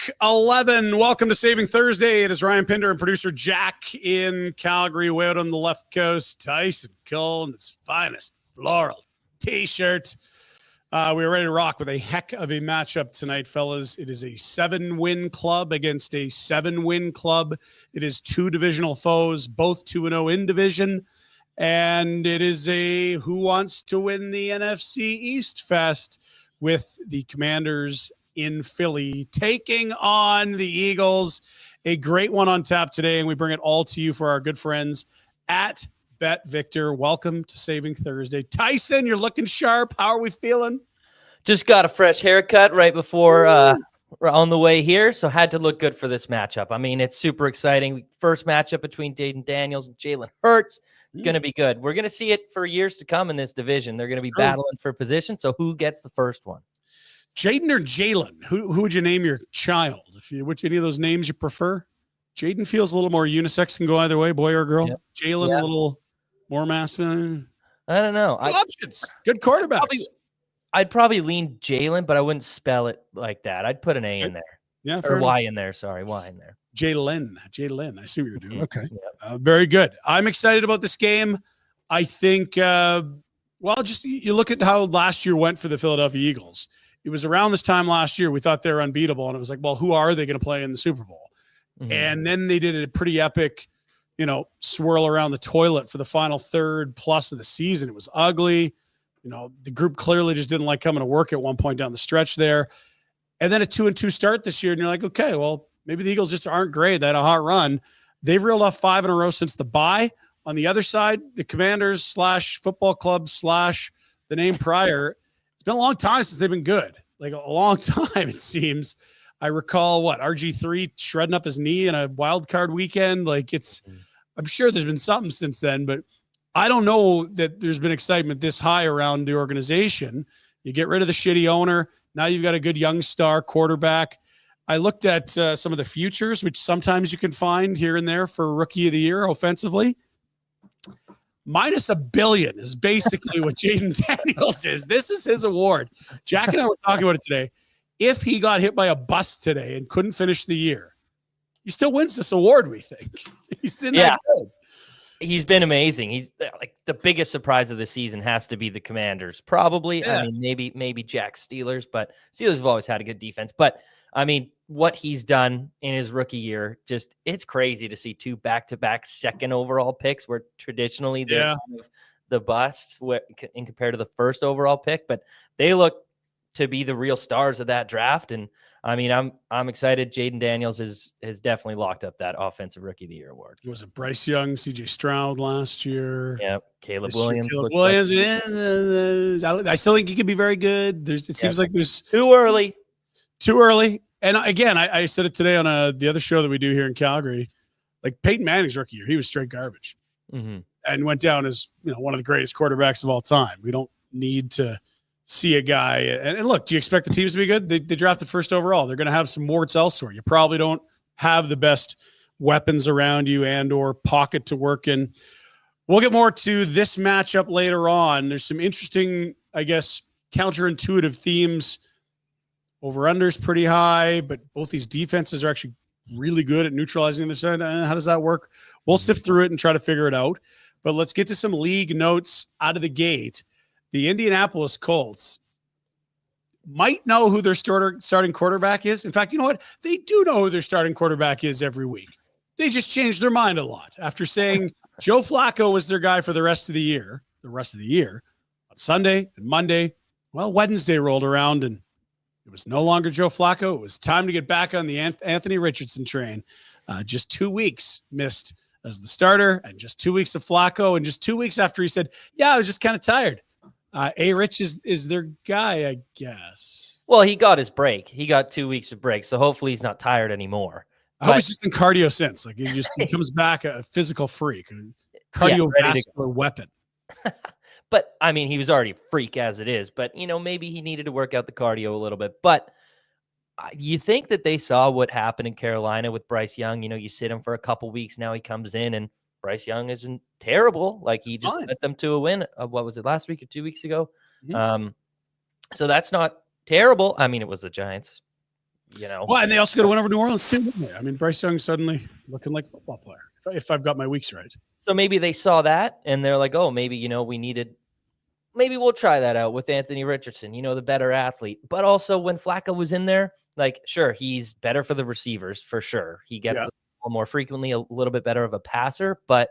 Week 11. Welcome to Saving Thursday. It is Ryan Pinder and producer Jack in Calgary. Way out on the left coast, Tyson Cole in his finest floral t-shirt. We are ready to rock with a heck of a matchup tonight, fellas. It is a 7-win club against a 7-win club. It is two divisional foes, both 2-0 in division. And it is a who wants to win the NFC East fest with the Commanders in Philly taking on the Eagles. A great one on tap today, and we bring it all to you for our good friends at Bet Victor. Welcome to Saving Thursday. Tyson, you're looking sharp. How are we feeling? Just got a fresh haircut right before we're on the way here, so had to look good for this matchup. I mean, it's super exciting. First matchup between Jaden Daniels and Jalen Hurts. It's going to be good. We're going to see it for years to come in this division. They're going to be battling for position, so who gets the first one? Jaden or Jalen? Who would you name your child? Which any of those names you prefer? Jaden feels a little more unisex, can go either way, boy or girl. Yep. Jalen a little more masculine. I don't know. Options. Good quarterbacks. I'd probably lean Jalen, but I wouldn't spell it like that. I'd put an A in there. Yeah, or Y in there. Sorry, Y in there. Jalen. I see what you're doing. Okay. Yep. Very good. I'm excited about this game. I think, just you look at how last year went for the Philadelphia Eagles. It was around this time last year we thought they were unbeatable, and it was like, well, who are they going to play in the Super Bowl? Mm-hmm. And then they did a pretty epic, swirl around the toilet for the final third plus of the season. It was ugly. The group clearly just didn't like coming to work at one point down the stretch there. And then a 2-2 start this year, and you're like, okay, well, maybe the Eagles just aren't great. They had a hot run. They've reeled off 5 in a row since the bye. On the other side, the Commanders / football club / the name prior, it's been a long time since they've been good. Like a long time, it seems. I recall RG3 shredding up his knee in a wild card weekend. I'm sure there's been something since then, but I don't know that there's been excitement this high around the organization. You get rid of the shitty owner. Now you've got a good young star quarterback. I looked at some of the futures, which sometimes you can find here and there for Rookie of the Year offensively. -$1 billion is basically what Jaden Daniels is. This is his award. Jack and I were talking about it today. If he got hit by a bus today and couldn't finish the year, he still wins this award, we think. He's still that good. He's been amazing. He's like the biggest surprise of the season has to be the Commanders. Probably. Yeah. I mean, maybe Jack's Steelers, but Steelers have always had a good defense. But I mean, what he's done in his rookie year, it's crazy to see 2 back-to-back second overall picks where traditionally they're kind of the busts in compared to the first overall pick, but they look to be the real stars of that draft. And I mean, I'm excited. Jaden Daniels has definitely locked up that Offensive Rookie of the Year award. Was it Bryce Young, CJ Stroud last year? Yep. Caleb Williams. I still think he could be very good. It seems like there's too early. And again, I said it today on the other show that we do here in Calgary. Like Peyton Manning's rookie year, he was straight garbage, and went down as one of the greatest quarterbacks of all time. We don't need to see a guy. And look, do you expect the teams to be good? They drafted first overall. They're going to have some warts elsewhere. You probably don't have the best weapons around you and or pocket to work in. We'll get more to this matchup later on. There's some interesting, I guess, counterintuitive themes. Over-under's pretty high, but both these defenses are actually really good at neutralizing the side. How does that work? We'll sift through it and try to figure it out. But let's get to some league notes out of the gate. The Indianapolis Colts might know who their starting quarterback is. In fact, you know what? They do know who their starting quarterback is every week. They just changed their mind a lot after saying Joe Flacco was their guy for the rest of the year. On Sunday and Monday, Wednesday rolled around and it was no longer Joe Flacco. It was time to get back on the Anthony Richardson train. Just 2 weeks missed as the starter and just 2 weeks of Flacco. And just 2 weeks after he said, I was just kind of tired. A-Rich is their guy, I guess. Well, he got his break. He got 2 weeks of break. So hopefully he's not tired anymore. I was just in cardio since. Like he comes back a physical freak, a cardiovascular weapon. But, I mean, he was already a freak as it is. But, maybe he needed to work out the cardio a little bit. But you think that they saw what happened in Carolina with Bryce Young. You sit him for a couple weeks. Now he comes in, and Bryce Young isn't terrible. Like, he just led them to a win. What was it, last week or 2 weeks ago? Mm-hmm. So that's not terrible. I mean, it was the Giants. Well, and they also got to win over New Orleans too, didn't they? I mean, Bryce Young suddenly looking like a football player, if I've got my weeks right. So maybe they saw that and they're like, oh, maybe, maybe we'll try that out with Anthony Richardson, the better athlete. But also when Flacco was in there, like, sure, he's better for the receivers for sure. He gets the ball more frequently, a little bit better of a passer, but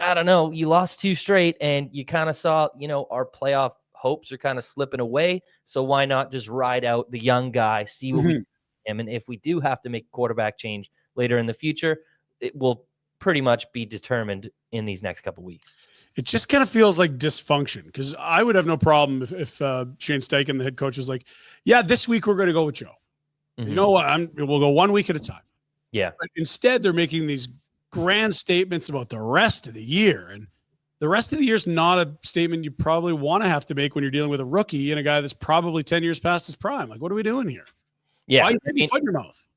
I don't know. You lost 2 straight and you kind of saw, our playoff hopes are kind of slipping away. So why not just ride out the young guy, see what we do him. And if we do have to make a quarterback change later in the future, it will pretty much be determined in these next couple weeks. It just kind of feels like dysfunction, because I would have no problem if Shane Steichen, the head coach, was like, yeah, this week we're going to go with Joe. You know what? We'll go 1 week at a time. Yeah. But instead, they're making these grand statements about the rest of the year. And the rest of the year is not a statement you probably want to have to make when you're dealing with a rookie and a guy that's probably 10 years past his prime. Like, what are we doing here? Yeah. Why are you putting foot in your mouth?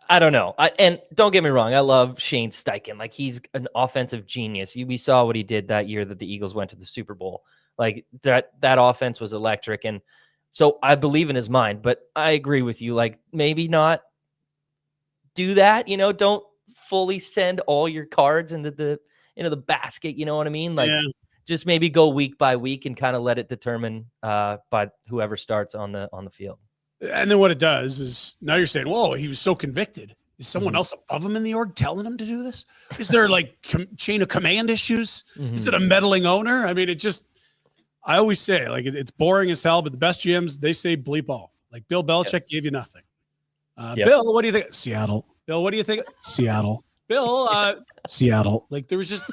I don't know. And don't get me wrong. I love Shane Steichen. Like, he's an offensive genius. We saw what he did that year that the Eagles went to the Super Bowl. Like, that offense was electric. And so I believe in his mind, but I agree with you. Like, maybe not do that, don't fully send all your cards into the basket. You know what I mean? Like, just maybe go week by week and kind of let it determine by whoever starts on the field. And then what it does is now you're saying, whoa, he was so convicted. Is someone else above him in the org telling him to do this? Is there like chain of command issues? Is it a meddling owner? I mean, I always say, like, it's boring as hell, but the best GMs, they say bleep all. Like, Bill Belichick gave you nothing. Bill, what do you think? Seattle. Bill, what do you think? Seattle. Bill, Seattle. Like, there was just,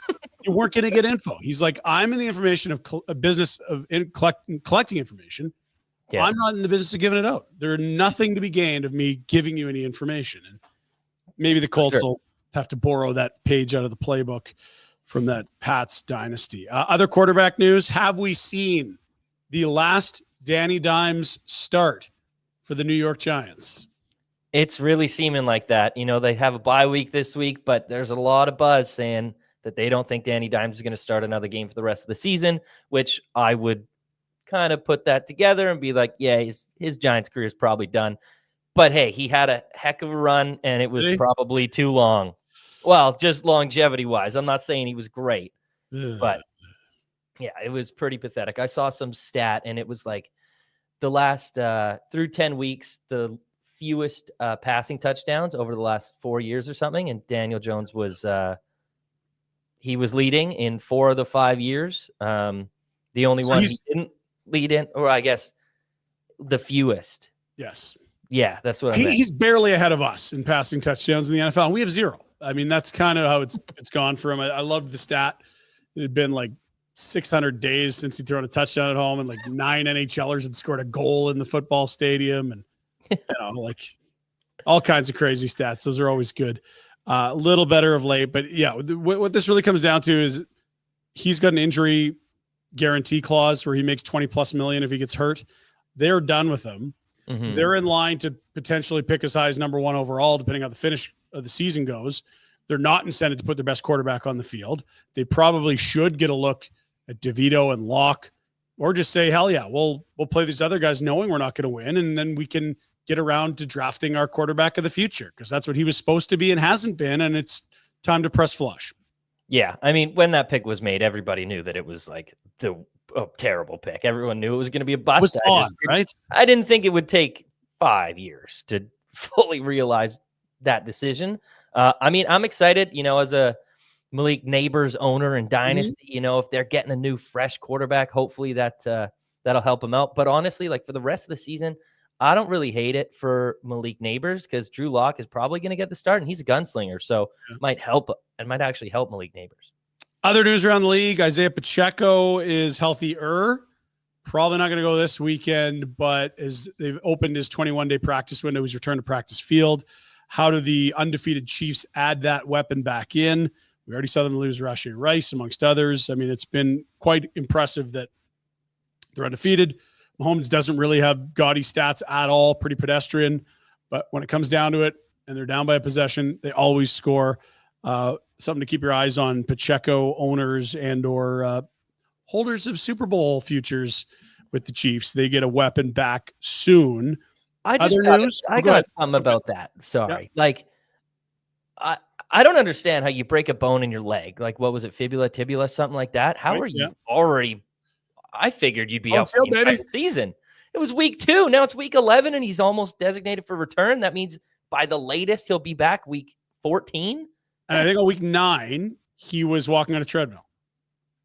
you weren't going to get info. He's like, I'm in the information of a business of collecting information. Yeah. I'm not in the business of giving it out. There's nothing to be gained of me giving you any information. And maybe the Colts will have to borrow that page out of the playbook from that Pats dynasty. Other quarterback news. Have we seen the last Danny Dimes start for the New York Giants? It's really seeming like that. They have a bye week this week, but there's a lot of buzz saying that they don't think Danny Dimes is going to start another game for the rest of the season, which I would kind of put that together and be like, yeah, his Giants career is probably done. But hey, he had a heck of a run and it was probably too long. Well, just longevity wise. I'm not saying he was great, but yeah, it was pretty pathetic. I saw some stat and it was like the last through 10 weeks, the fewest passing touchdowns over the last 4 years or something. And Daniel Jones was he was leading in 4 of the 5 years. The only one he didn't lead in, or I guess the fewest. Yes. Yeah, that's what I meant. He's barely ahead of us in passing touchdowns in the NFL. And we have 0. I mean, that's kind of how it's gone for him. I loved the stat. It had been like 600 days since he'd thrown a touchdown at home, and like 9 NHLers had scored a goal in the football stadium, and like all kinds of crazy stats. Those are always good. A little better of late, but yeah, what this really comes down to is he's got an injury guarantee clause where he makes 20+ million if he gets hurt. They're done with him. They're in line to potentially pick as high as number 1 overall, depending on how the finish of the season goes. They're not incented to put their best quarterback on the field. They probably should get a look at DeVito and Locke, or just say, hell yeah, we'll play these other guys knowing we're not going to win, and then we can get around to drafting our quarterback of the future, because that's what he was supposed to be and hasn't been, and it's time to press flush. Yeah, I mean, when that pick was made, everybody knew that it was like a terrible pick. Everyone knew it was going to be a bust. Right? I didn't think it would take 5 years to fully realize that decision. I mean, I'm excited, as a Malik Neighbors owner and dynasty, if they're getting a new fresh quarterback, hopefully that'll help them out. But honestly, like for the rest of the season, I don't really hate it for Malik Neighbors, because Drew Lock is probably going to get the start and he's a gunslinger. So it might actually help Malik Neighbors. Other news around the league, Isaiah Pacheco is healthier. Probably not going to go this weekend, but as they've opened his 21-day practice window, he's returned to practice field. How do the undefeated Chiefs add that weapon back in? We already saw them lose Rashee Rice, amongst others. I mean, it's been quite impressive that they're undefeated. Mahomes doesn't really have gaudy stats at all, pretty pedestrian. But when it comes down to it, and they're down by a possession, they always score. Something to keep your eyes on. Pacheco owners and or holders of Super Bowl futures with the Chiefs. They get a weapon back soon. I got something about that. Sorry. Yeah. Like, I don't understand how you break a bone in your leg. Like, what was it? Fibula, tibula, something like that. How are you already? I figured you'd be out for the entire season. It was week 2. Now it's week 11 and he's almost designated for return. That means by the latest he'll be back week 14. And I think on week 9, he was walking on a treadmill.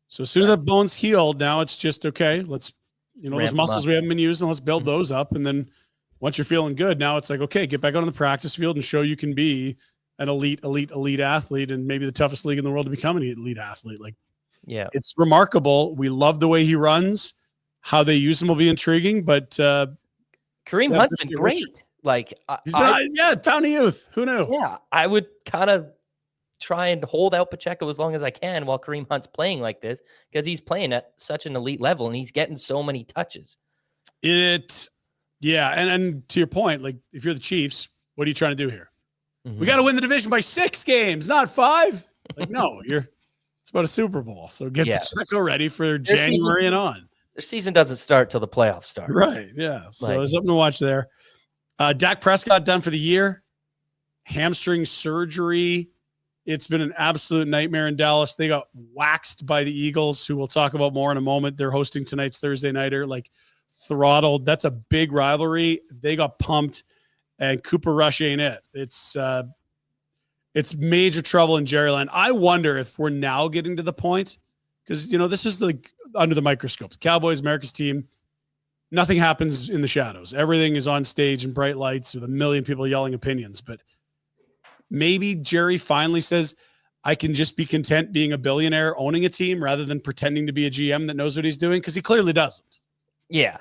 So as soon as that bone's healed, now it's just, okay, let's, those muscles we haven't been using, let's build those up. And then once you're feeling good, now it's like, okay, get back on the practice field and show you can be an elite athlete, and maybe the toughest league in the world to become an elite athlete. Like, yeah, it's remarkable. We love the way he runs. How they use him will be intriguing, but Kareem Hunt's been great. Like, he's been, found a youth. Who knew? Yeah, I would kind of try and hold out Pacheco as long as I can while Kareem Hunt's playing like this, because he's playing at such an elite level and he's getting so many touches. And to your point, like, if you're the Chiefs, what are you trying to do here? We got to win the division by 6 games, not 5. Like, no, it's about a Super Bowl. So get Pacheco ready for January and on. Their season doesn't start till the playoffs start. Right. Yeah. So there's something to watch there. Dak Prescott done for the year. Hamstring surgery. It's been an absolute nightmare in Dallas. They got waxed by the Eagles, who we'll talk about more in a moment. They're hosting tonight's Thursday nighter, like, throttled. That's a big rivalry. They got pumped, and Cooper Rush ain't it. It's major trouble in Jerryland. I wonder if we're now getting to the point, because, this is like under the microscope. The Cowboys, America's team, nothing happens in the shadows. Everything is on stage in bright lights with a million people yelling opinions. But maybe Jerry finally says, I can just be content being a billionaire owning a team rather than pretending to be a GM that knows what he's doing, because he clearly doesn't. Yeah,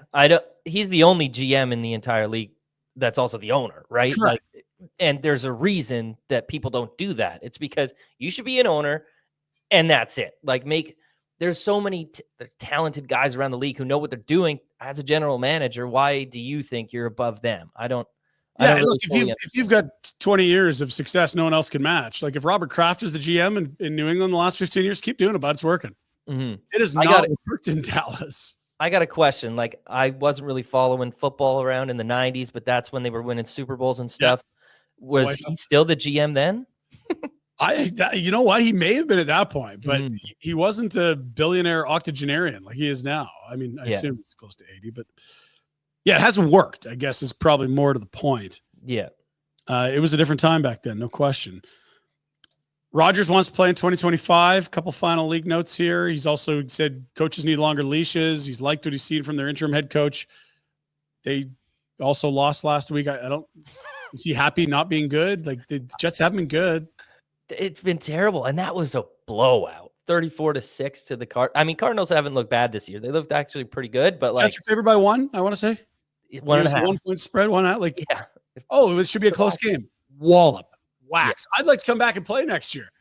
he's the only GM in the entire league that's also the owner, right? Correct. Like, and there's a reason that people don't do that. It's because you should be an owner and that's it. Like, there's so many talented guys around the league who know what they're doing as a general manager. Why do you think you're above them? I don't look, if you've got 20 years of success no one else can match. Like, if Robert Kraft was the GM in New England the last 15 years, keep doing it, but it's working. It is not worked in Dallas. I got a question. Like, I wasn't really following football around in the 90s, but that's when they were winning Super Bowls and stuff. Yeah. Was he still the GM then? You know what? He may have been at that point, but he wasn't a billionaire octogenarian like he is now. I mean, I assume he's close to 80, but it hasn't worked, I guess, is probably more to the point. Yeah. It was a different time back then, no question. Rodgers wants to play in 2025. Couple final league notes here. He's also said coaches need longer leashes. He's liked what he's seen from their interim head coach. They also lost last week. Is he happy not being good? Like, the Jets haven't been good. It's been terrible. And that was a blowout. 34-6 to the Cardinals haven't looked bad this year. They looked actually pretty good, but Jets are favored by 1, I want to say. 1.5. 1 point spread, 1 out. Like, it should be a close game. Wallop. Wax. Yeah. I'd like to come back and play next year.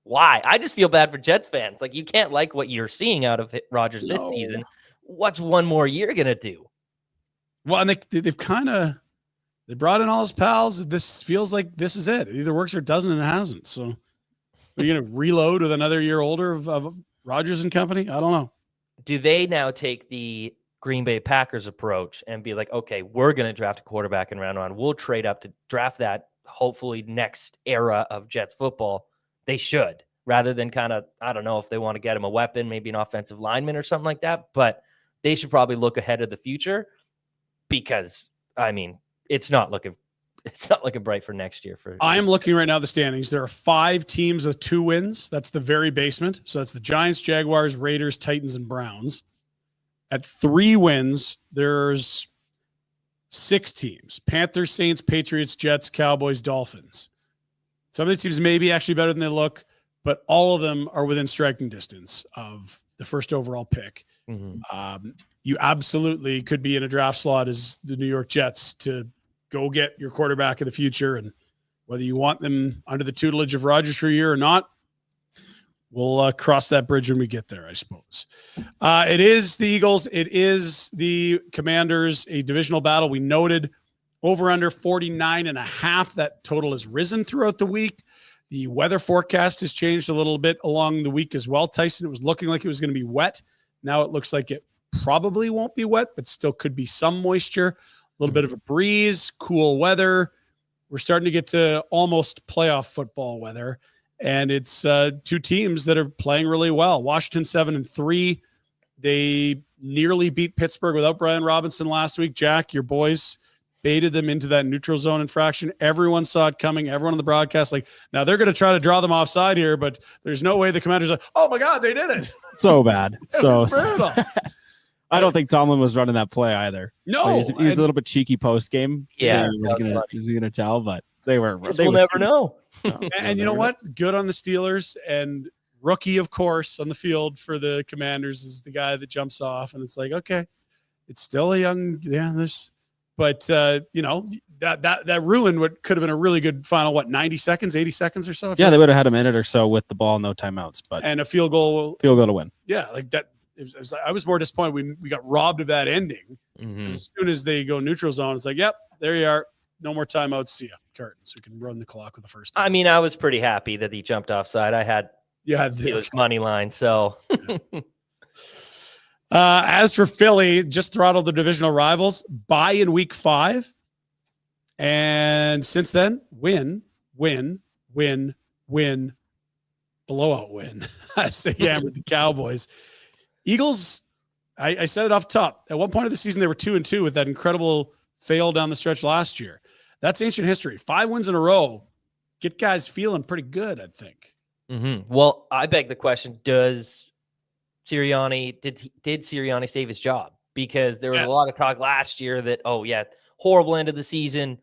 Why? I just feel bad for Jets fans. Like, you can't like what you're seeing out of Rodgers this season. What's one more year going to do? Well, and they've kind of they brought in all his pals. This feels like this is it. It either works or it doesn't, and it hasn't. So are you going to reload with another year older of Rodgers and company? I don't know. Do they now take the Green Bay Packers approach and be like, okay, we're going to draft a quarterback in round 1. We'll trade up to draft that hopefully next era of Jets football? They should, rather than kind of, I don't know if they want to get him a weapon, maybe an offensive lineman or something like that, but they should probably look ahead of the future, because it's not looking bright for next year. I am looking right now at the standings. There are 5 teams with 2 wins. That's the very basement. So that's the Giants, Jaguars, Raiders, Titans, and Browns. At 3 wins, there's 6 teams: Panthers, Saints, Patriots, Jets, Cowboys, Dolphins. Some of the teams may be actually better than they look, but all of them are within striking distance of the first overall pick. You absolutely could be in a draft slot as the New York Jets to go get your quarterback of the future. And whether you want them under the tutelage of Rodgers for a year or not, we'll cross that bridge when we get there, I suppose. It is the Eagles. It is the Commanders, a divisional battle. We noted over under 49.5. That total has risen throughout the week. The weather forecast has changed a little bit along the week as well. Tyson, it was looking like it was going to be wet. Now it looks like it probably won't be wet, but still could be some moisture. little bit of a breeze, cool weather. We're starting to get to almost playoff football weather. And it's two teams that are playing really well. Washington 7-3. They nearly beat Pittsburgh without Brian Robinson last week. Jack, your boys baited them into that neutral zone infraction. Everyone saw it coming. Everyone on the broadcast, now they're going to try to draw them offside here, but there's no way the Commanders are, oh my God, they did it. So bad. So brutal. I don't think Tomlin was running that play either. No. He's a little bit cheeky post game. Yeah. So he was going to tell, but they were. We'll never know. No, and you know what? Good on the Steelers, and rookie, of course, on the field for the Commanders is the guy that jumps off, and it's like, okay, it's still a young, but that ruined what could have been a really good final, 90 seconds, 80 seconds or so? Yeah, they would have had a minute or so with the ball, no timeouts, but and a field goal to win. Yeah, like that. I was more disappointed we got robbed of that ending. As soon as they go neutral zone, it's like, yep, there you are. No more timeouts. See ya. Curtains. We can run the clock with the first time. I mean, I was pretty happy that he jumped offside. I had Steelers money line. So as for Philly, just throttled the divisional rivals. Bye in week 5. And since then, win, blowout win. As they hammered the Cowboys. Eagles, I said it off top. At one point of the season, they were 2-2 with that incredible fail down the stretch last year. That's ancient history. 5 wins in a row. Get guys feeling pretty good, I think. Well, I beg the question, did Sirianni save his job? Because there was a lot of talk last year that, horrible end of the season.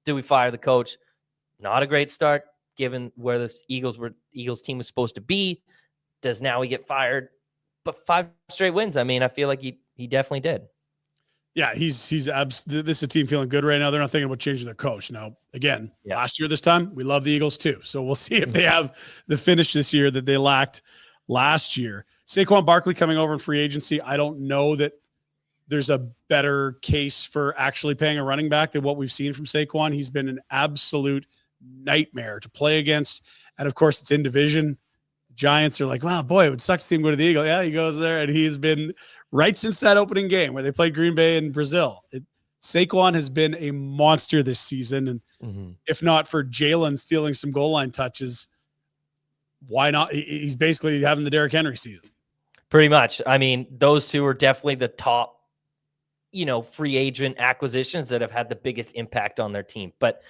Do we fire the coach? Not a great start, given where the Eagles team was supposed to be. Does now he get fired? But 5 straight wins. I mean, I feel like he definitely did. Yeah, this is a team feeling good right now. They're not thinking about changing their coach. Now, again, last year this time, we love the Eagles too. So we'll see if they have the finish this year that they lacked last year. Saquon Barkley coming over in free agency. I don't know that there's a better case for actually paying a running back than what we've seen from Saquon. He's been an absolute nightmare to play against. And of course, it's in division. Giants are like, wow, boy, it would suck to see him go to the Eagle. Yeah, he goes there, and he's been right since that opening game where they played Green Bay and Brazil. Saquon has been a monster this season, and if not for Jalen stealing some goal line touches, why not? He's basically having the Derrick Henry season. Pretty much. I mean, those two are definitely the top, free agent acquisitions that have had the biggest impact on their team. But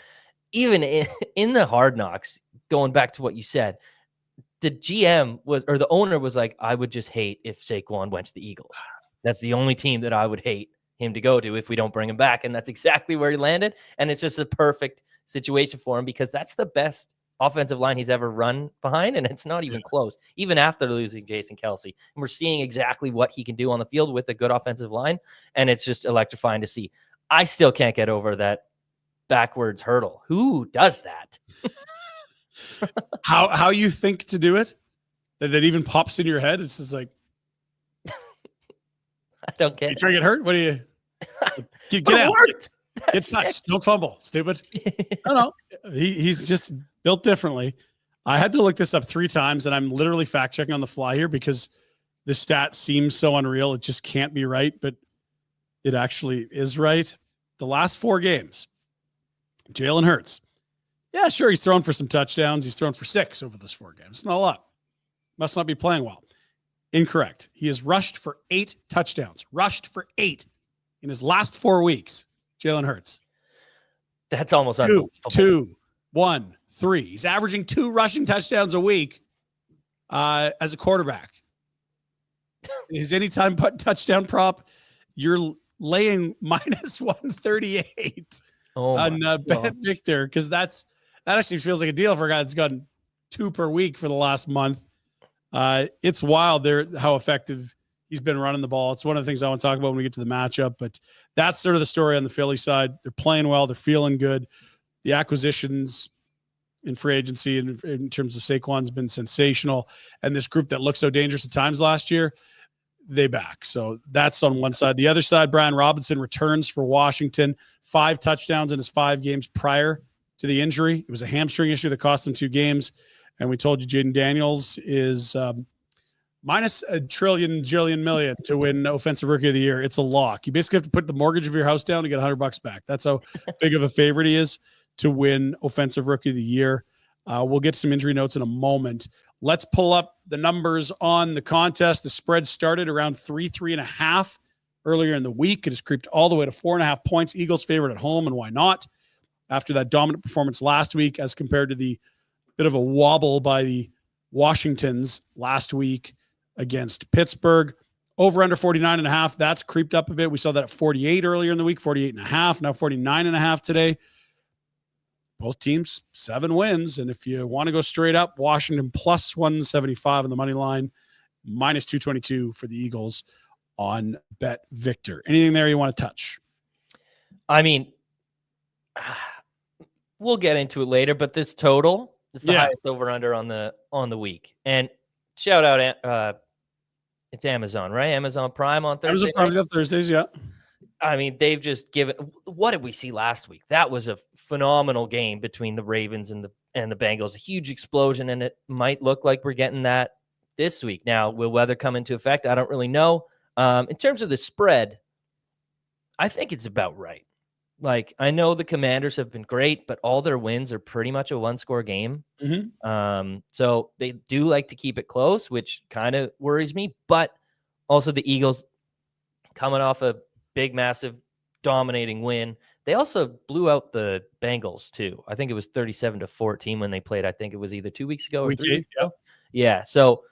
even in the Hard Knocks, going back to what you said, the GM the owner was like, I would just hate if Saquon went to the Eagles. That's the only team that I would hate him to go to if we don't bring him back. And that's exactly where he landed. And it's just a perfect situation for him because that's the best offensive line he's ever run behind. And it's not even close, even after losing Jason Kelce. And we're seeing exactly what he can do on the field with a good offensive line. And it's just electrifying to see. I still can't get over that backwards hurdle. Who does that? How you think to do it? That even pops in your head? It's just like, I don't get it. You trying to get hurt? What do you get out? Get touched. Don't fumble, stupid. No. He's just built differently. I had to look this up 3 times, and I'm literally fact checking on the fly here because the stat seems so unreal. It just can't be right, but it actually is right. The last 4 games, Jalen Hurts. Yeah, sure, he's thrown for some touchdowns. He's thrown for 6 over those 4 games. It's not a lot. Must not be playing well. Incorrect. He has rushed for 8 touchdowns. Rushed for 8 in his last 4 weeks. Jalen Hurts. That's almost unbelievable. 2, 1, 3. He's averaging 2 rushing touchdowns a week as a quarterback. His anytime touchdown prop, you're laying minus 138 on Bet Victor because that actually feels like a deal for a guy that's gotten 2 per week for the last month. It's wild how effective he's been running the ball. It's one of the things I want to talk about when we get to the matchup, but that's sort of the story on the Philly side. They're playing well. They're feeling good. The acquisitions in free agency and in terms of Saquon's been sensational. And this group that looked so dangerous at times last year, they back. So that's on one side. The other side, Brian Robinson returns for Washington, 5 touchdowns in his 5 games prior to the injury. It was a hamstring issue that cost him 2 games. And we told you Jaden Daniels is minus a jillion million to win Offensive Rookie of the Year. It's a lock. You basically have to put the mortgage of your house down to get $100 back. That's how big of a favorite he is to win Offensive Rookie of the Year. We'll get some injury notes in a moment. Let's pull up the numbers on the contest. The spread started around 3.5 earlier in the week. It has creeped all the way to 4.5 points. Eagles favored at home, and why not? After that dominant performance last week, as compared to the bit of a wobble by the Washingtons last week against Pittsburgh. Over under 49.5. That's creeped up a bit. We saw that at 48 earlier in the week, 48.5, now 49.5 today. Both teams, 7 wins. And if you want to go straight up, Washington plus 175 on the money line, minus 222 for the Eagles on Bet Victor. Anything there you want to touch? I mean, we'll get into it later, but this total is the highest over under on the week. And shout out, it's Amazon, right? Amazon Prime on Thursday. Amazon Prime's got Thursdays, yeah. I mean, they've just given. What did we see last week? That was a phenomenal game between the Ravens and the Bengals. A huge explosion, and it might look like we're getting that this week. Now, will weather come into effect? I don't really know. In terms of the spread, I think it's about right. Like, I know the Commanders have been great, but all their wins are pretty much a one-score game. Mm-hmm. So they do like to keep it close, which kind of worries me. But also the Eagles coming off a big, massive, dominating win. They also blew out the Bengals, too. I think it was 37-14 when they played. I think it was either 2 weeks ago or 3 weeks ago. Yeah, so,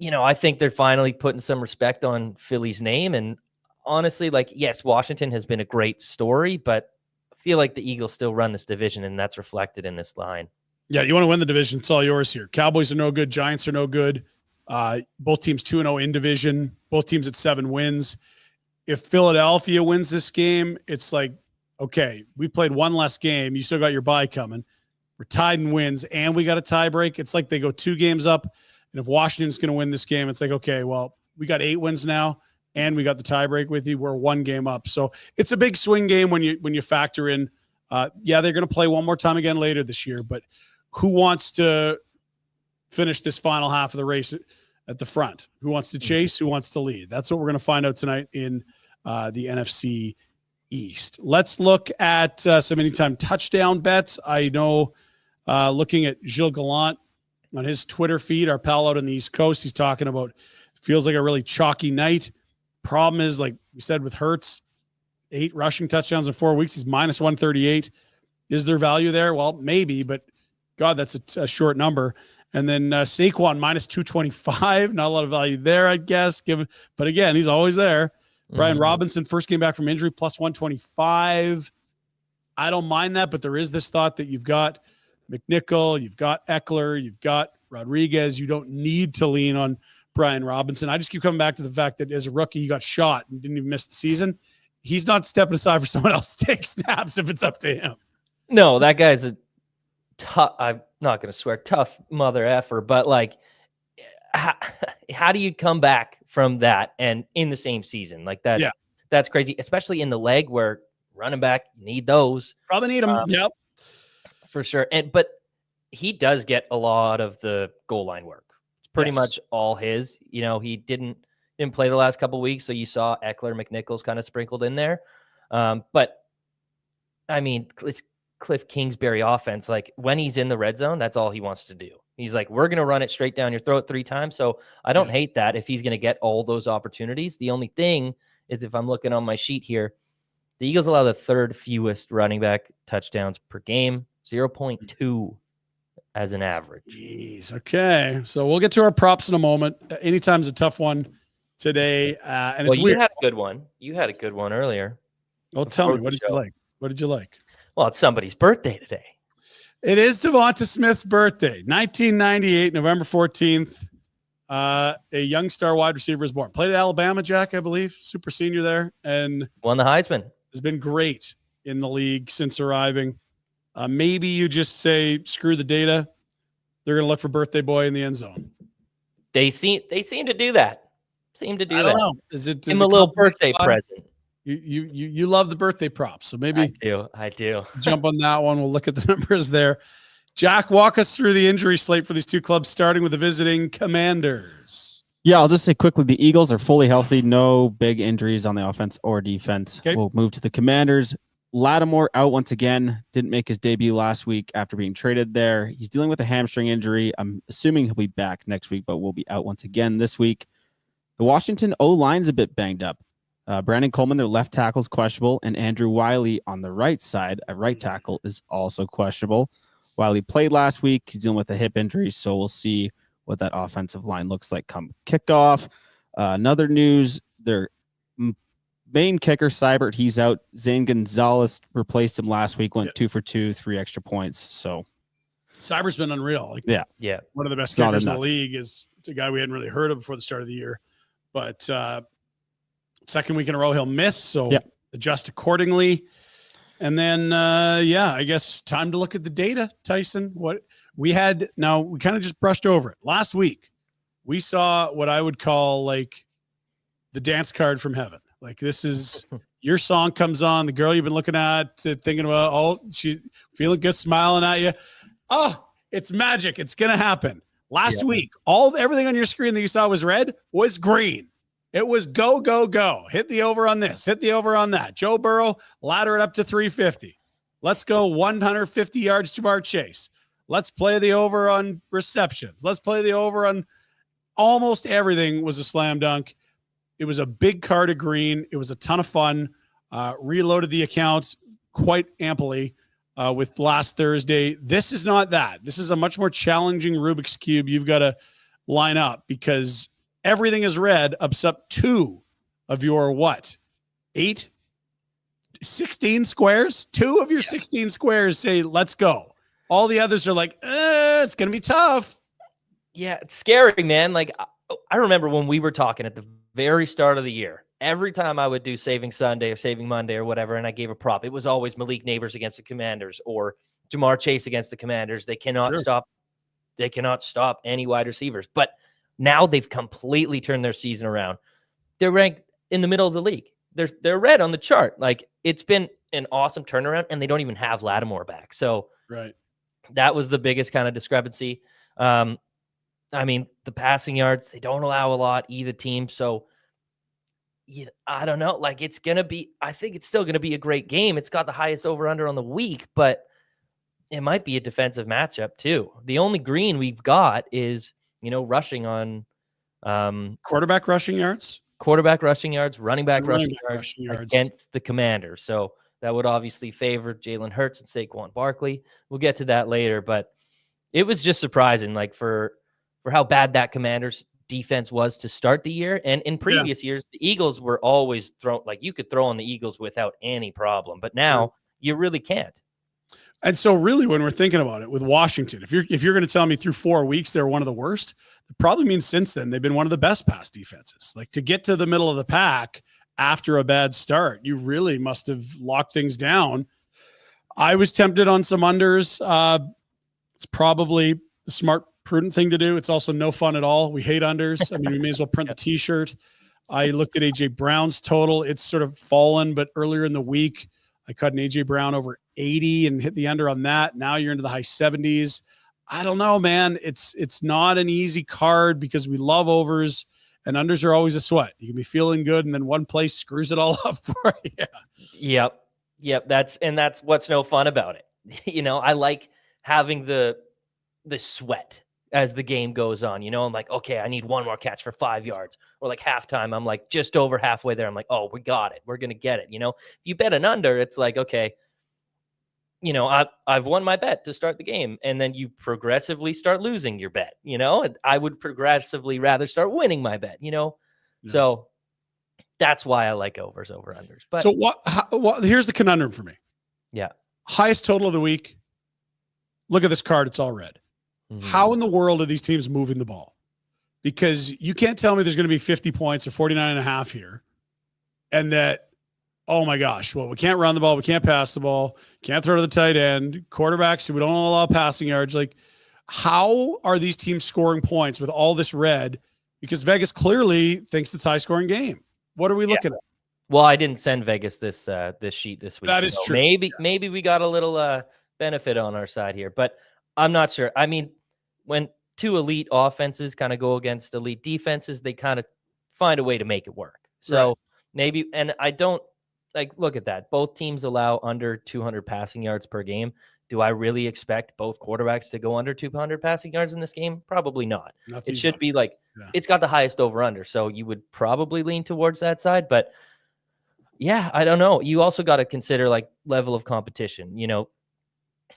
I think they're finally putting some respect on Philly's name. And honestly, yes, Washington has been a great story, but I feel like the Eagles still run this division, and that's reflected in this line. Yeah, you want to win the division, it's all yours here. Cowboys are no good. Giants are no good. Both teams 2-0 in division. Both teams at 7 wins. If Philadelphia wins this game, it's like, okay, we've played one less game. You still got your bye coming. We're tied in wins, and we got a tie break. It's like they go 2 games up. And if Washington's going to win this game, it's like, okay, well, we got 8 wins now, and we got the tie break with you. We're 1 game up. So it's a big swing game when you factor in, they're going to play one more time again later this year. But who wants to finish this final half of the race at the front? Who wants to chase? Who wants to lead? That's what we're going to find out tonight in the NFC East. Let's look at some anytime touchdown bets. I know looking at Gilles Gallant on his Twitter feed, our pal out on the East Coast, he's talking about feels like a really chalky night. Problem is, like we said with Hurts, 8 rushing touchdowns in 4 weeks. He's minus 138. Is there value there? Well, maybe, but God, that's a short number. And then Saquon minus 225. Not a lot of value there, I guess. But again, he's always there. Brian Robinson, first came back from injury, plus 125. I don't mind that, but there is this thought that you've got McNichol, you've got Eckler, you've got Rodriguez. You don't need to lean on Brian Robinson. I just keep coming back to the fact that as a rookie, he got shot and didn't even miss the season. He's not stepping aside for someone else to take snaps if it's up to him. No, that guy's a tough, I'm not going to swear, tough mother effer, but how do you come back from that and in the same season like that? Yeah. That's crazy, especially in the leg where running back, you need those. Probably need them. Yep. For sure. But he does get a lot of the goal line work. It's pretty much all his. He didn't play the last couple of weeks, so you saw Eckler, McNichols kind of sprinkled in there. But I mean, it's Cliff Kingsbury offense. Like when he's in the red zone, that's all he wants to do. He's like, we're going to run it straight down your throat 3 times. So I don't hate that if he's going to get all those opportunities. The only thing is, if I'm looking on my sheet here, the Eagles allow the 3rd fewest running back touchdowns per game, 0.2 as an average. Jeez. Okay. So we'll get to our props in a moment. Anytime's a tough one today. And it's weird. You had a good one. You had a good one earlier. Well, tell me, what did you like? What did you like? Well, it's somebody's birthday today. It is Devonta Smith's birthday, 1998, November 14th. A young star wide receiver was born. Played at Alabama, Jack, I believe. Super senior there. And won the Heisman. Has been great in the league since arriving. Maybe you just say, screw the data. They're going to look for birthday boy in the end zone. They seem to do that. I don't know. Is it a little birthday present? You love the birthday props, so maybe I do. jump on that one. We'll look at the numbers there Jack, walk us through the injury slate for these two clubs, starting with the visiting Commanders. Yeah, I'll just say quickly, the Eagles are fully healthy. No big injuries on the offense or defense. Okay. We'll move to the Commanders. Lattimore out once again. Didn't make his debut last week after being traded there. He's dealing with a hamstring injury. I'm assuming he'll be back next week, but will be out once again this week. The Washington O-line's a bit banged up. Brandon Coleman, their left tackle, is questionable, and Andrew Wiley on the right side, a right tackle, is also questionable. Wiley played last week. He's dealing with a hip injury, so we'll see what that offensive line looks like come kickoff. Another news, their main kicker, Seibert, he's out. Zane Gonzalez replaced him last week, went 2 for 2, 3 extra points. So Seibert's been unreal. Yeah. One of the best kickers in the league. Is a guy we hadn't really heard of before the start of the year. But second week in a row, he'll miss, so adjust accordingly. And then, I guess time to look at the data, Tyson. What we had, now we kind of just brushed over it. Last week, we saw what I would call like the dance card from heaven. Like, this is your song comes on, the girl you've been looking at, thinking about, she's feeling good, smiling at you. Oh, it's magic. It's going to happen. Last week, everything on your screen that you saw was red was green. It was go, go, go. Hit the over on this. Hit the over on that. Joe Burrow, ladder it up to 350. Let's go 150 yards to our chase. Let's play the over on receptions. Let's play the over on almost everything was a slam dunk. It was a big card of green. It was a ton of fun. Reloaded the accounts quite amply with last Thursday. This is not that. This is a much more challenging Rubik's Cube you've got to line up because everything is red except 2 of your 16 squares? 2 of your 16 squares say, let's go. All the others are like, it's going to be tough. Yeah, it's scary, man. Like, I remember when we were talking at the very start of the year, every time I would do Saving Sunday or Saving Monday or whatever, and I gave a prop, it was always Malik Neighbors against the Commanders or Jamar Chase against the Commanders. They cannot stop. They cannot stop any wide receivers. But now they've completely turned their season around. They're ranked in the middle of the league. They're red on the chart. Like, it's been an awesome turnaround, and they don't even have Lattimore back. So that was the biggest kind of discrepancy. I mean, the passing yards, they don't allow a lot, either team. So, I don't know. Like, I think it's still going to be a great game. It's got the highest over-under on the week, but it might be a defensive matchup too. The only green we've got is, rushing on quarterback rushing yards, running back rushing yards against the Commanders. So that would obviously favor Jalen Hurts and Saquon Barkley. We'll get to that later, but it was just surprising, like for how bad that Commanders defense was to start the year. And in previous years, the Eagles were always you could throw on the Eagles without any problem, but now you really can't. And so really when we're thinking about it with Washington, if you're going to tell me through 4 weeks, they're one of the worst, it probably means since then they've been one of the best pass defenses. Like, to get to the middle of the pack after a bad start, you really must have locked things down. I was tempted on some unders. It's probably the smart, prudent thing to do. It's also no fun at all. We hate unders. I mean, we may as well print the t-shirt. I looked at AJ Brown's total. It's sort of fallen, but earlier in the week, I cut an AJ Brown over 80 and hit the under on that. Now you're into the high 70s. I don't know, man. It's not an easy card because we love overs, and unders are always a sweat. You can be feeling good, and then one place screws it all up for you. Yep. That's what's no fun about it. I like having the sweat as the game goes on. I'm like, okay, I need one more catch for 5 yards. Or like halftime, I'm like just over halfway there. I'm like, oh, we got it. We're going to get it. If you bet an under, it's like, okay, I've won my bet to start the game. And then you progressively start losing your bet. I would progressively rather start winning my bet, So that's why I like overs over unders. But so here's the conundrum for me. Yeah. Highest total of the week. Look at this card. It's all red. How in the world are these teams moving the ball? Because you can't tell me there's going to be 50 points or 49.5 here. And that, oh my gosh, well, we can't run the ball. We can't pass the ball. Can't throw to the tight end. Quarterbacks, we don't allow passing yards. Like, how are these teams scoring points with all this red? Because Vegas clearly thinks it's a high-scoring game. What are we looking at? Well, I didn't send Vegas this sheet this week. That is true. Maybe we got a little benefit on our side here. But I'm not sure. I mean, when two elite offenses kind of go against elite defenses, they kind of find a way to make it work. So maybe, and I don't look at that. Both teams allow under 200 passing yards per game. Do I really expect both quarterbacks to go under 200 passing yards in this game? Probably not. It should be it's got the highest over under. So you would probably lean towards that side. But yeah, I don't know. You also got to consider level of competition.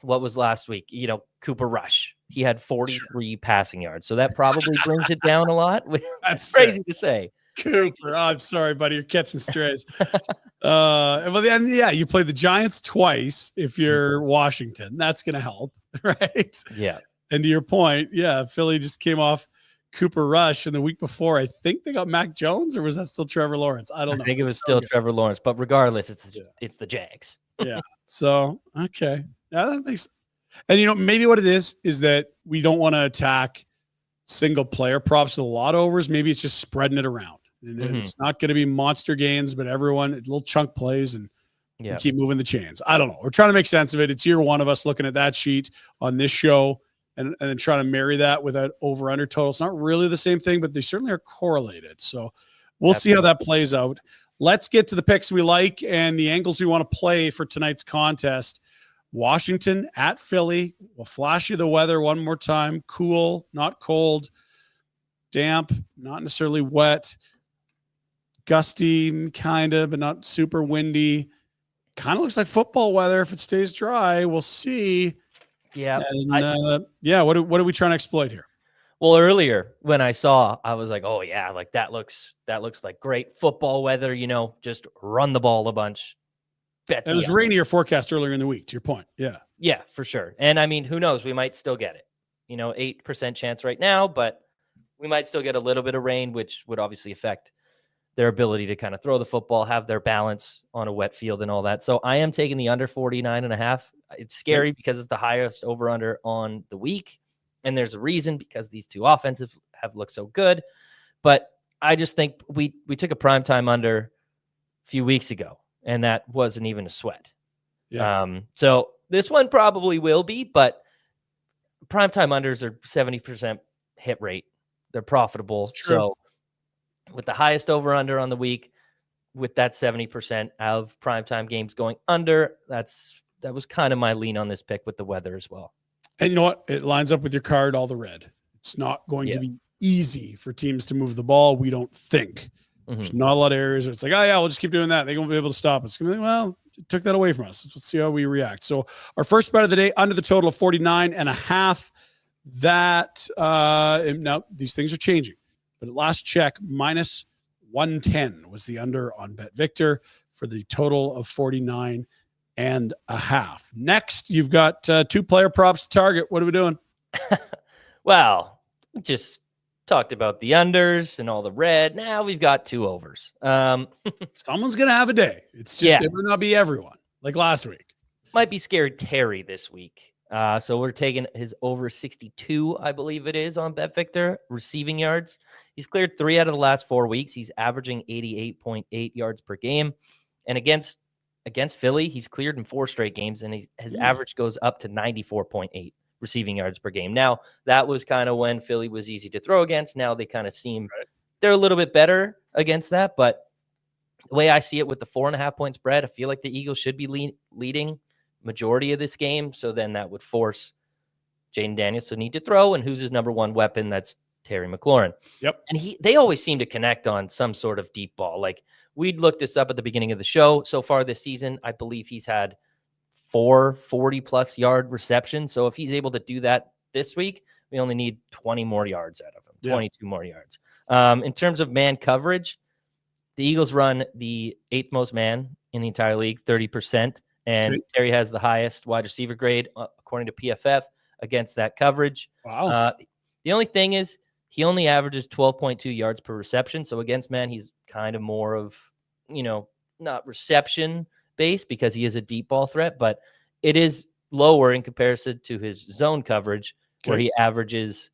What was last week? Cooper Rush. He had 43 passing yards. So that probably brings it down a lot. That's crazy to say. Cooper, I'm sorry, buddy. You're catching strays. Well, then, you play the Giants twice if you're Washington. That's going to help, right? Yeah. And to your point, Philly just came off Cooper Rush, and the week before, I think they got Mac Jones, or was that still Trevor Lawrence? I don't know. I think it was still Trevor Lawrence, but regardless, it's the Jags. Yeah. So, okay. Yeah, that makes. And maybe what it is that we don't want to attack single player props with a lot of overs. Maybe it's just spreading it around. And it's not going to be monster gains, but everyone, little chunk plays and keep moving the chains. I don't know. We're trying to make sense of it. It's year one of us looking at that sheet on this show and then trying to marry that with that over under total. It's not really the same thing, but they certainly are correlated. So we'll see how that plays out. Let's get to the picks we like and the angles we want to play for tonight's contest. Washington at Philly. We'll flash you the weather one more time. Cool, not cold. Damp, not necessarily wet. Gusty, kind of, but not super windy. Kind of looks like football weather if it stays dry. We'll see. Yeah. And, what are we trying to exploit here? Well, earlier when I saw, I was like, oh yeah, that looks like great football weather, just run the ball a bunch. It was rainier forecast earlier in the week, to your point. Yeah. Yeah, for sure. And I mean, who knows? We might still get it. 8% chance right now, but we might still get a little bit of rain, which would obviously affect their ability to kind of throw the football, have their balance on a wet field and all that. So I am taking the under 49.5. It's scary because it's the highest over under on the week. And there's a reason, because these two offensive have looked so good. But I just think we took a primetime under a few weeks ago, and that wasn't even a sweat. Yeah. So this one probably will be, but primetime unders are 70% hit rate. They're profitable. So with the highest over under on the week, with that 70% of primetime games going under, that was kind of my lean on this pick with the weather as well. And you know what? It lines up with your card, all the red. It's not going to be easy for teams to move the ball, we don't think. There's not a lot of areas where it's like, oh, yeah, we'll just keep doing that. They won't be able to stop us. Well, it took that away from us. Let's see how we react. So our first bet of the day, under the total of 49.5. That, now these things are changing. But at last check, minus 110 was the under on Bet Victor for the total of 49.5. Next, you've got two player props to target. What are we doing? Well, just talked about the unders and all the red. Now we've got two overs. Someone's going to have a day. It's just, it might not be everyone like last week. Might be scared Terry this week. So we're taking his over 62, I believe it is, on Bet Victor receiving yards. He's cleared 3 out of the last 4 weeks. He's averaging 88.8 yards per game. And against Philly, he's cleared in 4 straight games, and his average goes up to 94.8 receiving yards per game. Now, that was kind of when Philly was easy to throw against. Now they kind of seem they're a little bit better against that. But the way I see it with the 4.5-point spread, I feel like the Eagles should be leading majority of this game. So then that would force Jaden Daniels to need to throw. And who's his number one weapon? That's Terry McLaurin. Yep. And they always seem to connect on some sort of deep ball. Like, we'd looked this up at the beginning of the show. So far this season, I believe he's had 4 40-plus yard receptions. So if he's able to do that this week, we only need 20 more yards out of him, 22 more yards. In terms of man coverage, the Eagles run the 8th most man in the entire league, 30%. And Terry has the highest wide receiver grade, according to PFF, against that coverage. Wow. The only thing is he only averages 12.2 yards per reception. So against man, he's kind of more of, not reception based because he is a deep ball threat, but it is lower in comparison to his zone coverage, where he averages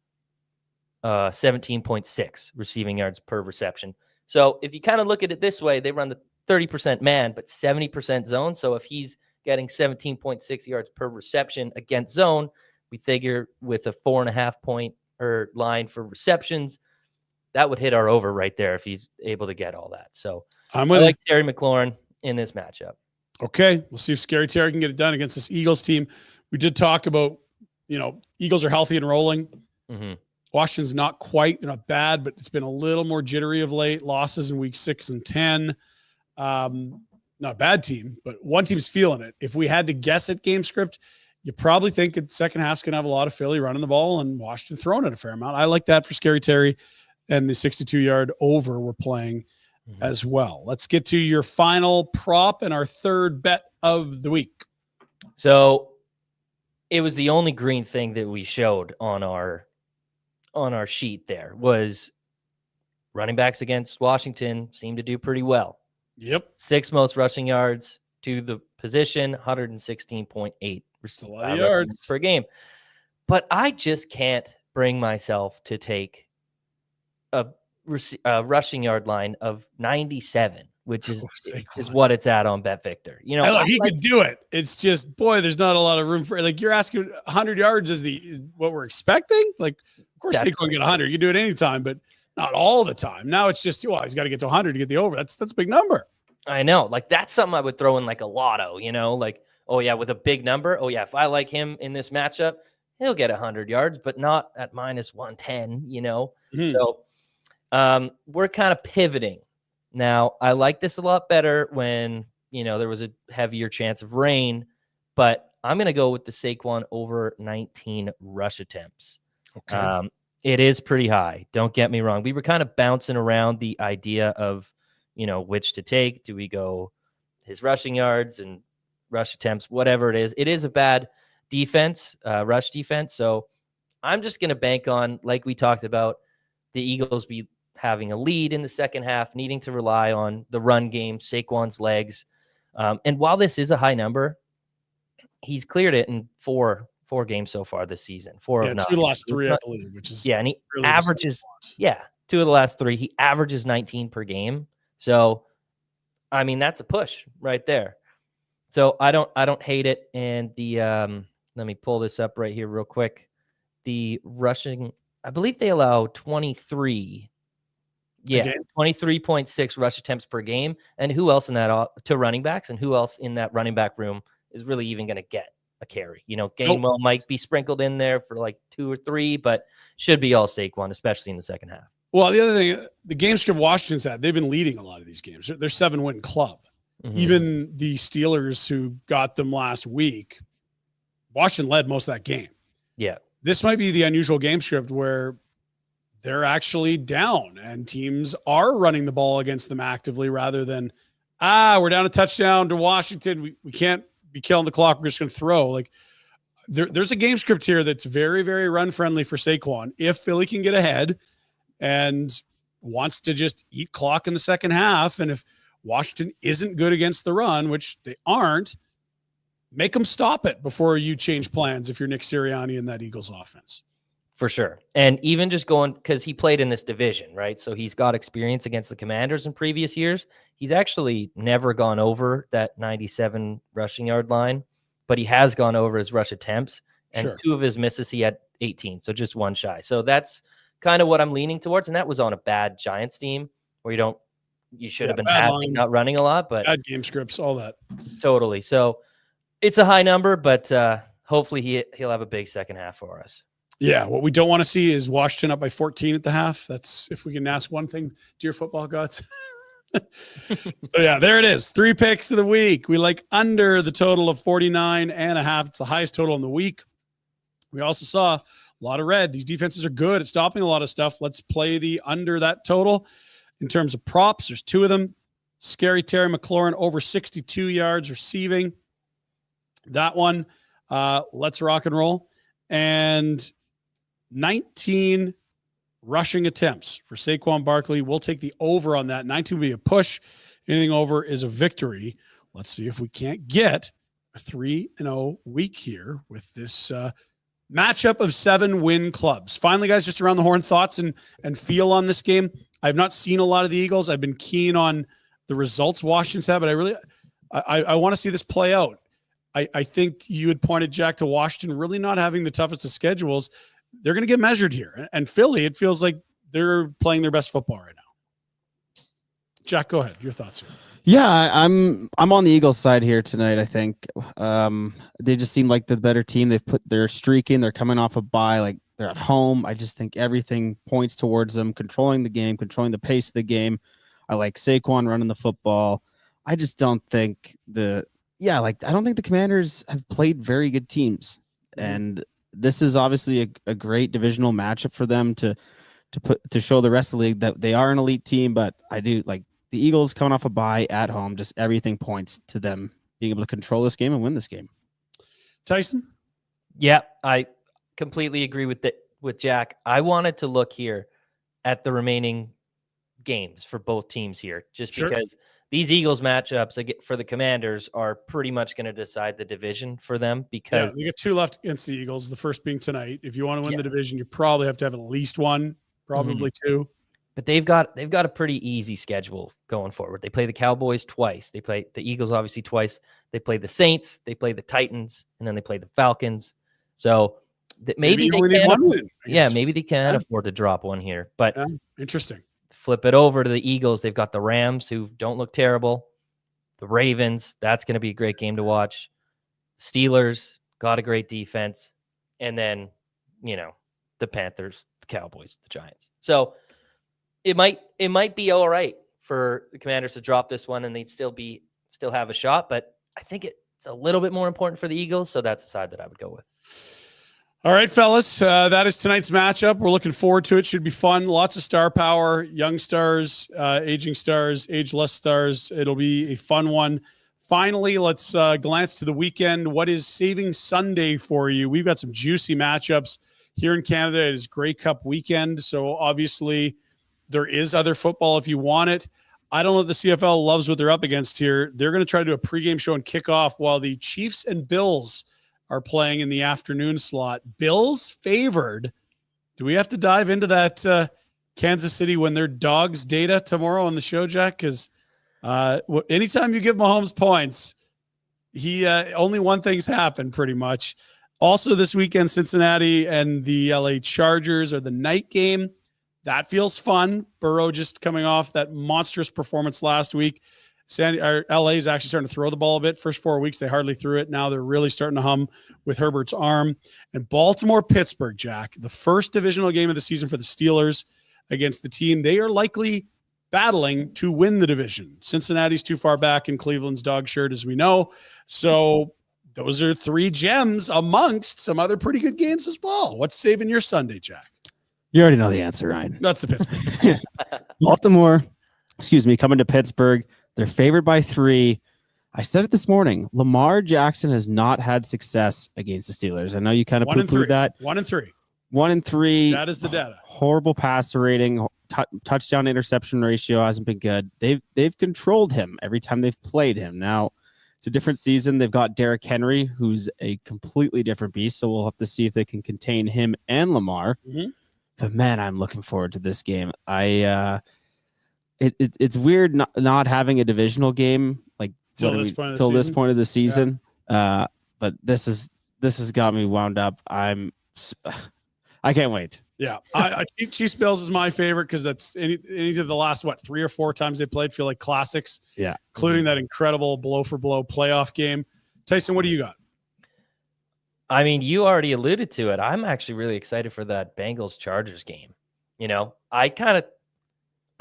17.6 receiving yards per reception. So if you kind of look at it this way, they run the 30% man, but 70% zone. So if he's getting 17.6 yards per reception against zone, We figure with a 4.5 point or line for receptions, that would hit our over right there if he's able to get all that. So I like Terry McLaurin in this matchup. Okay. We'll see if Scary Terry can get it done against this Eagles team. We did talk about, Eagles are healthy and rolling. Mm-hmm. Washington's not quite. They're not bad, but it's been a little more jittery of late. Losses in week 6 and 10. Not a bad team, but one team's feeling it. If we had to guess at game script, you probably think the second half's going to have a lot of Philly running the ball and Washington throwing it a fair amount. I like that for Scary Terry, and the 62-yard over we're playing as well. Let's get to your final prop and our third bet of the week. So it was the only green thing that we showed on our sheet there was running backs against Washington seem to do pretty well. Yep. 6 most rushing yards to the position, 116.8 yards per game. But I just can't bring myself to take a rushing yard line of 97, which is what it's at on BetVictor. He could do it. It's just, boy, there's not a lot of room for, you're asking 100 yards is what we're expecting. Of course Saquon can get 100. You can do it anytime, but not all the time. Now it's just, he's got to get to 100 to get the over. That's a big number. I know. That's something I would throw in a lotto, with a big number. Oh yeah, if I like him in this matchup, he'll get 100 yards, but not at minus 110, So we're kind of pivoting. Now, I like this a lot better when, there was a heavier chance of rain, but I'm going to go with the Saquon over 19 rush attempts. Okay. It is pretty high. Don't get me wrong. We were kind of bouncing around the idea of, which to take. Do we go his rushing yards and rush attempts, whatever it is? It is a bad defense, rush defense. So I'm just going to bank on, like we talked about, the Eagles be having a lead in the second half, needing to rely on the run game, Saquon's legs. And while this is a high number, he's cleared it in four games so far this season. 4 of 9. 2 of the last 3, I believe, which is and he really averages 2 of the last 3. He averages 19 per game. So, I mean, that's a push right there. So I don't hate it. And the let me pull this up right here real quick. The rushing, I believe they allow 23. Yeah, 23.6 rush attempts per game. And who else in that to running backs? And who else in that running back room is really even going to get a carry? Gainwell might be sprinkled in there for 2 or 3, but should be all Saquon, especially in the second half. Well, the other thing, the game script Washington's had, they've been leading a lot of these games. They're 7-win club. Mm-hmm. Even the Steelers who got them last week, Washington led most of that game. Yeah. This might be the unusual game script where they're actually down and teams are running the ball against them actively rather than, we're down a touchdown to Washington. We can't be killing the clock. We're just going to throw. There's a game script here that's very, very run friendly for Saquon. If Philly can get ahead and wants to just eat clock in the second half, and if Washington isn't good against the run, which they aren't, make them stop it before you change plans if you're Nick Sirianni in that Eagles offense. For sure. And even just going, because he played in this division, right? So he's got experience against the Commanders in previous years. He's actually never gone over that 97 rushing yard line, but he has gone over his rush attempts. And Sure. 2 of his misses, he had 18. So just 1 shy. So that's kind of what I'm leaning towards. And that was on a bad Giants team where you should have been happy not running a lot, but bad game scripts, all that. Totally. So it's a high number, but hopefully he'll have a big second half for us. Yeah, what we don't want to see is Washington up by 14 at the half. That's, if we can ask one thing, dear football gods. So, yeah, there it is. 3 picks of the week. We like under the total of 49.5. It's the highest total in the week. We also saw a lot of red. These defenses are good at stopping a lot of stuff. Let's play the under that total. In terms of props, there's 2 of them. Scary Terry McLaurin over 62 yards receiving. That one, let's rock and roll. And 19 rushing attempts for Saquon Barkley. We'll take the over on that. 19 will be a push. Anything over is a victory. Let's see if we can't get a 3-0 week here with this matchup of 7-win clubs. Finally, guys, just around the horn thoughts and feel on this game. I've not seen a lot of the Eagles. I've been keen on the results Washington's had, but I want to see this play out. I think you had pointed, Jack, to Washington really not having the toughest of schedules. They're going to get measured here. And Philly, it feels like they're playing their best football right now. Jack, go ahead. Your thoughts here. Yeah, I'm on the Eagles side here tonight. I think they just seem like the better team. They're streaking. They're coming off a bye. Like, they're at home. I just think everything points towards them controlling the game, controlling the pace of the game. I like Saquon running the football. I just don't think I don't think the Commanders have played very good teams, and this is obviously a great divisional matchup for them to show the rest of the league that they are an elite team. But I do like the Eagles coming off a bye at home. Just everything points to them being able to control this game and win this game. Tyson? Yeah, I completely agree with Jack. I wanted to look here at the remaining games for both teams here, just because these Eagles matchups for the Commanders are pretty much going to decide the division for them, because you get 2 left against the Eagles, the first being tonight. If you want to win the division, you probably have to have at least 1, probably 2. But they've got a pretty easy schedule going forward. They play the Cowboys twice. They play the Eagles obviously twice. They play the Saints, they play the Titans, and then they play the Falcons. So maybe they only need 1 win. Maybe they can afford to drop one here. But interesting. Flip it over to the Eagles. They've got the Rams, who don't look terrible. The Ravens, that's going to be a great game to watch. Steelers got a great defense. And then, the Panthers, the Cowboys, the Giants. So it might be all right for the Commanders to drop this one, and they'd still have a shot. But I think it's a little bit more important for the Eagles. So that's the side that I would go with. All right, fellas, that is tonight's matchup. We're looking forward to it. Should be fun. Lots of star power, young stars, aging stars, ageless stars. It'll be a fun one. Finally, let's glance to the weekend. What is saving Sunday for you? We've got some juicy matchups here in Canada. It is Grey Cup weekend, so obviously there is other football if you want it. I don't know if the CFL loves what they're up against here. They're going to try to do a pregame show and kickoff while the Chiefs and Bills are playing in the afternoon slot. Bills favored. Do we have to dive into that Kansas City when they're dogs data tomorrow on the show, Jack? Because anytime you give Mahomes points, he only one thing's happened pretty much. Also this weekend, Cincinnati and the LA Chargers are the night game. That feels fun. Burrow just coming off that monstrous performance last week. LA is actually starting to throw the ball a bit. First 4 weeks, they hardly threw it. Now they're really starting to hum with Herbert's arm. And Baltimore-Pittsburgh, Jack, the first divisional game of the season for the Steelers against the team they are likely battling to win the division. Cincinnati's too far back in Cleveland's dog shirt, as we know. So those are 3 gems amongst some other pretty good games as well. What's saving your Sunday, Jack? You already know the answer, Ryan. That's the Pittsburgh. Baltimore, coming to Pittsburgh. They're favored by 3. I said it this morning. Lamar Jackson has not had success against the Steelers. I know you kind of poo-pooed that. 1-3. 1-3. That is the data. Horrible passer rating. Touchdown interception ratio hasn't been good. They've controlled him every time they've played him. Now it's a different season. They've got Derrick Henry, who's a completely different beast. So we'll have to see if they can contain him and Lamar. Mm-hmm. But man, I'm looking forward to this game. It's weird not having a divisional game like till this point of the season. Yeah. But this has got me wound up. I can't wait. Yeah, Chiefs Bills is my favorite because that's any of the last 3 or 4 times they played feel like classics. Yeah, including that incredible blow for blow playoff game. Tyson, what do you got? I mean, you already alluded to it. I'm actually really excited for that Bengals Chargers game. I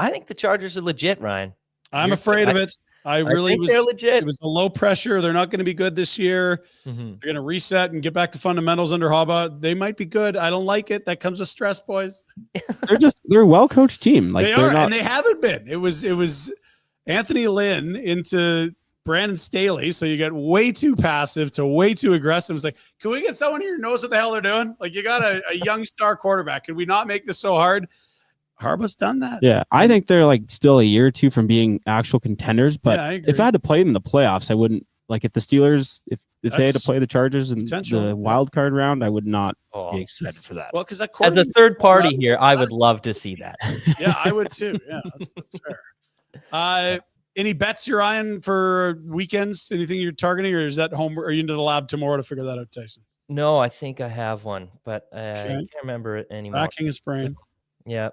think the Chargers are legit, Ryan. I'm afraid of it. I really was. They're legit. It was a low pressure. They're not going to be good this year. Mm-hmm. They're going to reset and get back to fundamentals under Harbaugh. They might be good. I don't like it. That comes with stress, boys. they're a well-coached team. Like they are, and they haven't been. It was Anthony Lynn into Brandon Staley. So you get way too passive to way too aggressive. It's like, can we get someone here who knows what the hell they're doing? Like, you got a young star quarterback. Can we not make this so hard? Harbaugh's done that. Yeah, I think they're still a year or 2 from being actual contenders. But if I had to play in the playoffs, I wouldn't. Like, if the Steelers, if they had to play the Chargers in the wild card round, I would not be excited for that. Well, because as a third party here, I would love to see that. Yeah, I would too. Yeah, that's fair. Any bets you're eyeing for weekends? Anything you're targeting, or is that home? Are you into the lab tomorrow to figure that out, Tyson? No, I think I have one, but I can't remember it anymore. Racking his brain. So, yeah.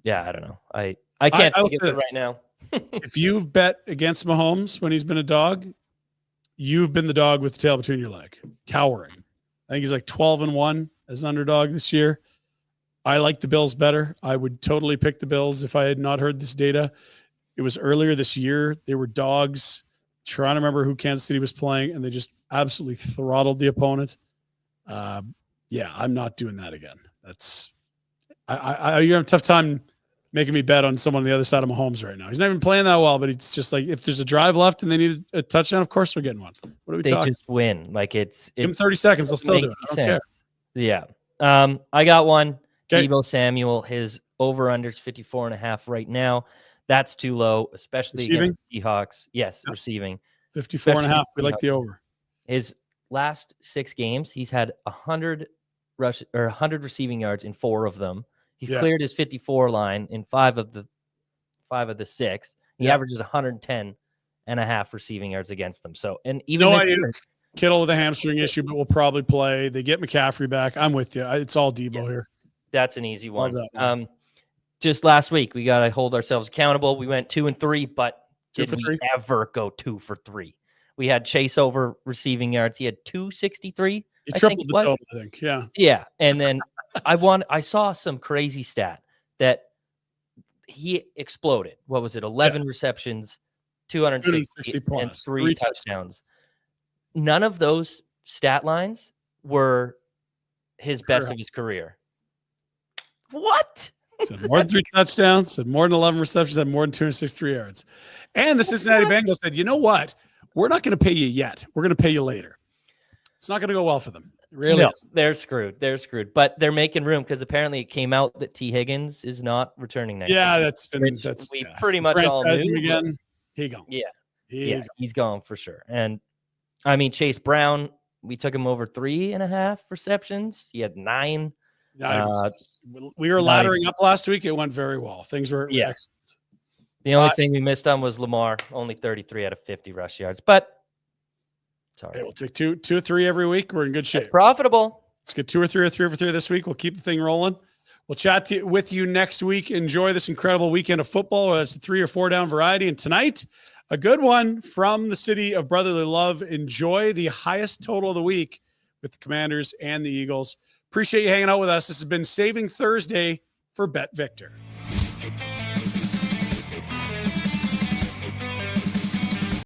Yeah, I don't know. I can't think of it right now. If you've bet against Mahomes when he's been a dog, you've been the dog with the tail between your leg, cowering. I think he's like 12-1 as an underdog this year. I like the Bills better. I would totally pick the Bills if I had not heard this data. It was earlier this year. They were dogs. Trying to remember who Kansas City was playing, and they just absolutely throttled the opponent. Yeah, I'm not doing that again. That's you're having a tough time making me bet on someone on the other side of Mahomes right now. He's not even playing that well, but it's just like if there's a drive left and they need a touchdown, of course they're getting one. What are we talking? They just win. Like give them 30 seconds. They'll still do it. I don't care. Yeah. I got one. Okay. Deebo Samuel, his over-under's 54.5 right now. That's too low, especially against the Seahawks. Yes, yep. Receiving. 54.5. We like the over. His last 6 games, he's had 100 receiving yards in 4 of them. He's cleared his 54 line in 5 of the 6. He averages 110.5 receiving yards against them. So, and even Kittle with a hamstring issue, but will probably play. They get McCaffrey back. I'm with you. It's all Deebo here. That's an easy one. Just last week, we got to hold ourselves accountable. We went 2 and 3, but did we ever go 2 for 3? We had Chase over receiving yards. He had 263. He tripled the total, I think. Yeah. Yeah. And then I saw some crazy stat that he exploded. What was it? 11 receptions, 260 plus, and 3 touchdowns. None of those stat lines were his best of his career. What? Said more than 3 touchdowns, said more than 11 receptions, had more than 263 yards. And the Cincinnati Bengals said, you know what? We're not going to pay you yet. We're going to pay you later. It's not going to go well for them. Really? No, they're screwed. They're screwed. But they're making room because apparently it came out that T. Higgins is not returning next year. We pretty much all knew. Again. He gone. Yeah. He's gone for sure. And I mean, Chase Brown, we took him over 3.5 receptions. He had 9. We were laddering up last week. It went very well. Things were excellent. The only thing we missed on was Lamar, only 33 out of 50 rush yards. But sorry, we'll take two or 3 every week. We're in good shape. It's profitable. Let's get 2 or 3 or 3 for 3 this week. We'll keep the thing rolling. We'll chat with you next week. Enjoy this incredible weekend of football. It's a 3 or 4 down variety. And tonight, a good one from the city of brotherly love. Enjoy the highest total of the week with the Commanders and the Eagles. Appreciate you hanging out with us. This has been Saving Thursday for Bet Victor.